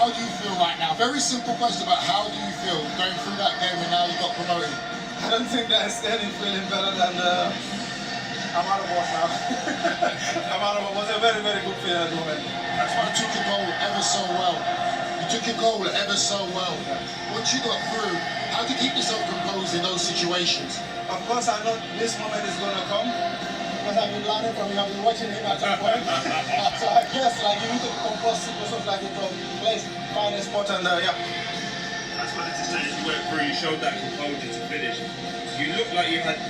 how do you feel right now? Very simple question, but how do you feel going through that game and now you got promoted? I don't think there's any feeling better than I'm out of boss now. I'm out of boss. It was a very, very good feeling at the moment. That's why you took your goal ever so well. You took your goal ever so well. Once you got through, how do you keep yourself composed in those situations? Of course, I know this moment is going to come because I've been learning from him. I've been watching him at some point. So I guess like you need to compose situations like it from place, find a spot, and yeah. That's what it is. As you went through, you showed that composure to finish. You looked like you had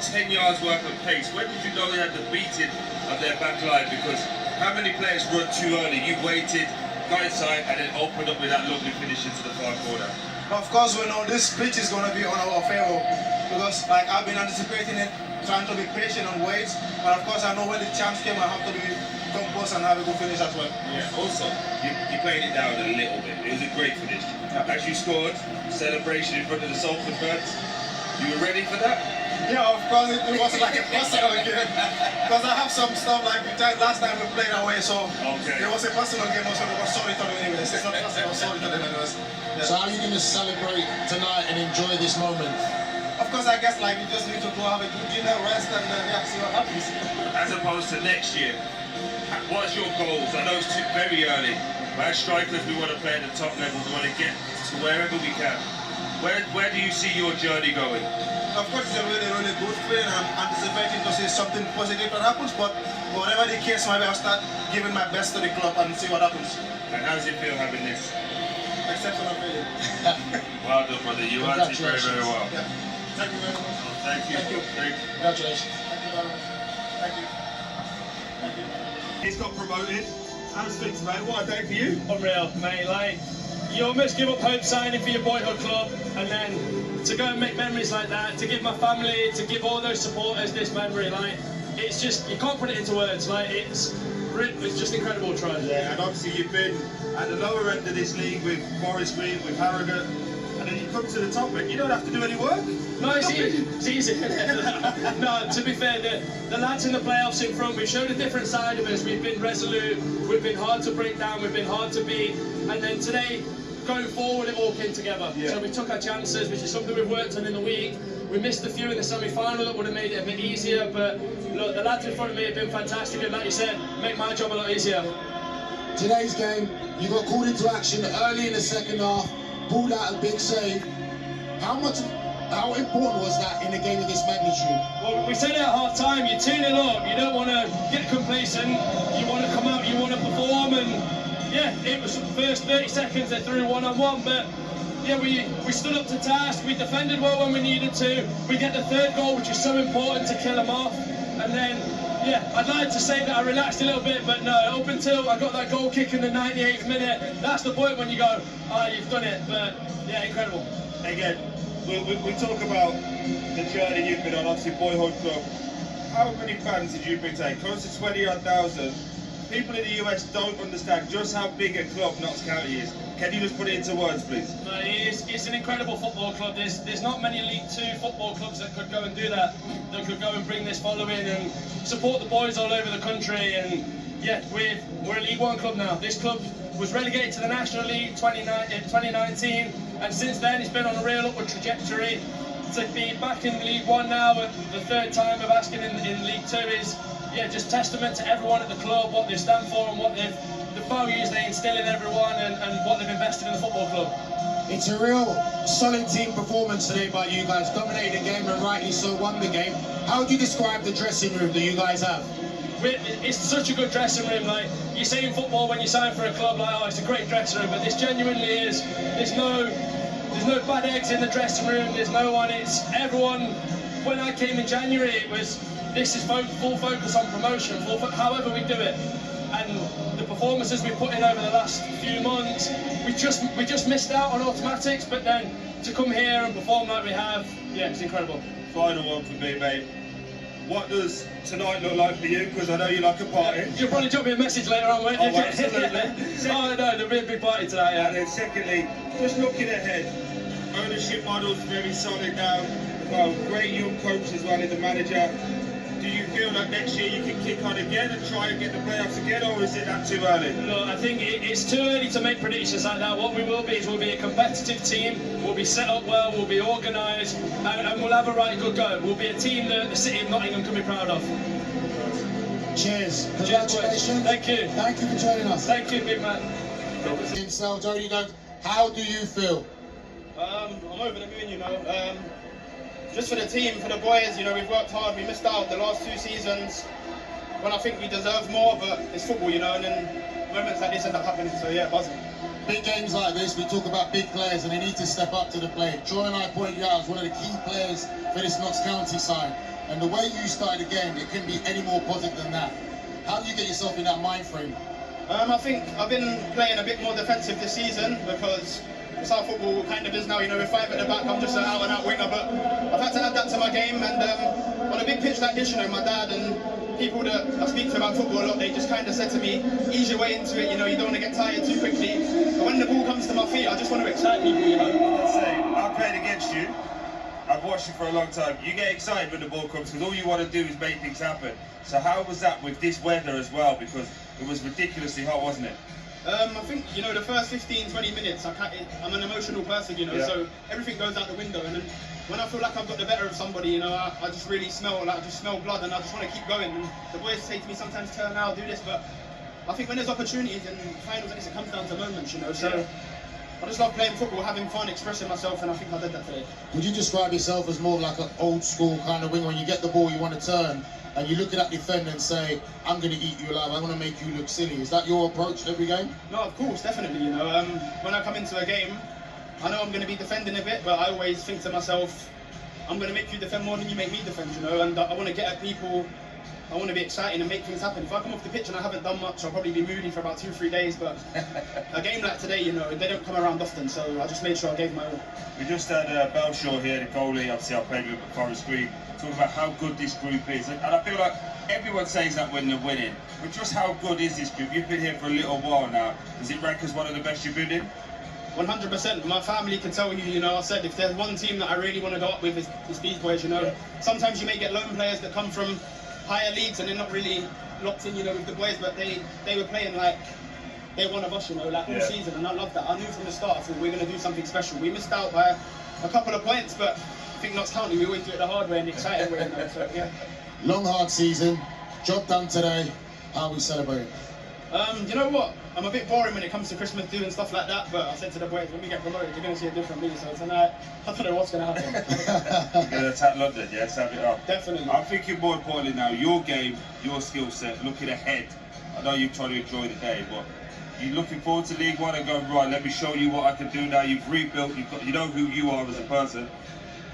10 yards worth of pace. When did you know you had the beating of their back line? Because how many players run too early? You waited, got inside, and then opened up with that lovely finish into the far corner. Of course, we know this pitch is going to be on our favor because like I've been anticipating it, trying to be patient and wait. But of course, I know when the chance came, I have to be composed and have a good finish as well. Yeah. Also, you played it down a little bit. It was a great finish. Yeah. As you scored, celebration in front of the Salford fans. You were ready for that? Yeah, of course, it wasn't like a personal game. Because I have some stuff like last time we played away, so it was a personal game also. I was sorry to them anyways. It's not personal, I was sorry to them anyways. Yeah. So how are you going to celebrate tonight and enjoy this moment? Of course, I guess like you just need to go have a good dinner, rest, and yeah, see what happens. As opposed to next year, what's your goals? I know it's very early, but as strikers we want to play at the top level, we want to get to wherever we can. Where do you see your journey going? Of course, it's a really, really good feeling. I'm anticipating to see something positive that happens, but whatever the case, maybe I'll start giving my best to the club and see what happens. And how does it feel having this? Exceptional feeling. Well done, brother. You answered very, very well. Yeah. Thank you very much. Thank you. Thank you. Congratulations. Thank you very much. Thank you. Thank you. He's got promoted. How's things, mate? What a day for you? Unreal, mate. Like, you almost give up hope signing for your boyhood club, and then to go and make memories like that, to give my family, to give all those supporters this memory, like, it's just, you can't put it into words. Like, it's just incredible, Troy. Yeah, and obviously you've been at the lower end of this league with Forest Green, with Harrogate, and then you come to the top end. You don't have to do any work. No, it's easy. No, to be fair, the lads in the playoffs in front, we've shown a different side of us. We've been resolute, we've been hard to break down, we've been hard to beat, and then today, going forward, it all came together. Yeah. So we took our chances, which is something we've worked on in the week. We missed a few in the semi-final that would have made it a bit easier, but look, the lads in front of me have been fantastic, and like you said, make my job a lot easier. Today's game, you got called into action early in the second half, pulled out a big save. How important was that in a game of this magnitude? Well, we said it at half time, you're 2-0 up, you don't want to get complacent, you want to come out, you want to perform, and yeah, it was the first 30 seconds they threw one-on-one, but yeah, we stood up to task, we defended well when we needed to, we get the third goal, which is so important to kill them off, and then, yeah, I'd like to say that I relaxed a little bit, but no, up until I got that goal kick in the 98th minute, that's the point when you go, oh, you've done it, but yeah, incredible. Again, we talk about the journey you've been on, obviously boyhood club. How many fans did you bring today? Close to 20,000. People in the US don't understand just how big a club Notts County is. Can you just put it into words, please? No, it's an incredible football club. There's not many League 2 football clubs that could go and do that, that could go and bring this following and support the boys all over the country. And yeah, we're a League 1 club now. This club was relegated to the National League in 2019, and since then it's been on a real upward trajectory. To be back in League 1 now, the third time of asking in League 2 is, yeah, just testament to everyone at the club, what they stand for and what the values they instill in everyone and what they've invested in the football club. It's a real solid team performance today by you guys. Dominated the game and rightly so won the game. How do you describe the dressing room that you guys have? It's such a good dressing room. Like you say in football when you sign for a club, like, oh, it's a great dressing room, but this genuinely is. There's no bad eggs in the dressing room. There's no one. It's everyone. When I came in January, it was this is full focus on promotion, however we do it. And the performances we put in over the last few months, we just missed out on automatics. But then to come here and perform like we have, yeah, it's incredible. Final one for me, mate. What does tonight look like for you? Because I know you like a party. You'll probably drop me a message later on, won't you? Oh, absolutely. Oh no, there'll be a big party tonight, yeah. And then secondly, just looking ahead, ownership model's very solid now. Well, great young coach as well as the manager. Do you feel like next year you can kick on again and try and get the playoffs again, or is it that too early? Look, I think it's too early to make predictions like that. What we will be is we'll be a competitive team, we'll be set up well, we'll be organised, and we'll have a right good go. We'll be a team that the city of Nottingham can be proud of. Cheers. Congratulations. Thank you. Thank you for joining us. Thank you, big man. Himself, Jodi, how do you feel? I'm over the moon, you know. Just for the team, for the boys, you know, we've worked hard. We missed out the last 2 seasons when I think we deserve more, but it's football, you know, and then moments like this end up happening. So yeah, buzzing. Big games like this, we talk about big players and they need to step up to the plate. Troy and I pointed you out as one of the key players for this Notts County side. And the way you started the game, it couldn't be any more positive than that. How do you get yourself in that mind frame? I think I've been playing a bit more defensive this season because it's how football kind of is now. You know, with 5 at the back, I'm just an out-and-out winger, but I've had to add that to my game. And on a big pitch like this, you know, my dad and people that I speak to about football a lot, they just kind of said to me, ease your way into it, you know, you don't want to get tired too quickly. But when the ball comes to my feet, I just want to excite people, you know. Let's say, I played against you. I've watched you for a long time. You get excited when the ball comes because all you want to do is make things happen. So how was that with this weather as well? Because it was ridiculously hot, wasn't it? I think, you know, the first 15, 20 minutes, I'm an emotional person, you know, so everything goes out the window. And then when I feel like I've got the better of somebody, you know, I just really smell blood and I just want to keep going. And the boys say to me sometimes, turn out, do this, but I think when there's opportunities and finals like this, it comes down to moments, you know, so I just love playing football, having fun, expressing myself, and I think I did that today. Would you describe yourself as more like an old school kind of winger? When you get the ball, you want to turn, and you look at that defender and say, I'm going to eat you alive, I'm going to make you look silly. Is that your approach every game? No, of course, definitely, you know. When I come into a game, I know I'm going to be defending a bit, but I always think to myself, I'm going to make you defend more than you make me defend, you know, and I want to get at people. I want to be exciting and make things happen. If I come off the pitch and I haven't done much, I'll probably be moody for about 2-3 days, but a game like today, you know, they don't come around often, so I just made sure I gave my all. We just had Belshaw here, the goalie, obviously I played with before the screen, talking about how good this group is, and I feel like everyone says that when they're winning, but just how good is this group? You've been here for a little while now. Does it rank as one of the best you've been in? 100%. My family can tell you, you know, I said if there's one team that I really want to go up with, is these boys, you know. Yeah. Sometimes you may get lone players that come from higher leagues and they're not really locked in, you know, with the boys, but they were playing like they're one of us, you know, like all season, and I love that. I knew from the start, I thought we're going to do something special. We missed out by a couple of points, but I think Notts County, we always do it the hard way and the exciting way, you know, so yeah. Long, hard season, job done today. How are we celebrating? You know what? I'm a bit boring when it comes to Christmas do and stuff like that, but I said to the boys, when we get promoted, you're going to see a different me, so tonight, I don't know what's going to happen. You're going to attack London, yeah? Have it up. Definitely. I'm thinking more importantly now, your game, your skill set, looking ahead. I know you're trying to enjoy the day, but you're looking forward to League One and going, right, let me show you what I can do now. You've rebuilt, you know who you are as a person.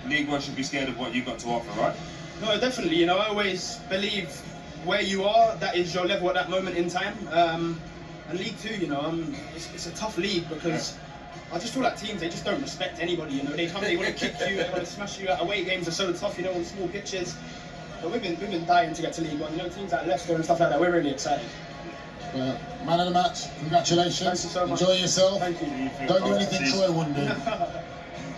League One should be scared of what you've got to offer, right? No, definitely. You know, I always believe where you are, that is your level at that moment in time. And League Two, you know, it's a tough league because I just feel like teams, they just don't respect anybody, you know. They come, they want to kick you, they want to smash you. Away games are so tough, you know, on small pitches. But we've been dying to get to League One, you know, teams like Leicester and stuff like that, we're really excited. Man of the match, congratulations. Thank you so much. Enjoy yourself. Thank you. Don't do anything Troy wouldn't do.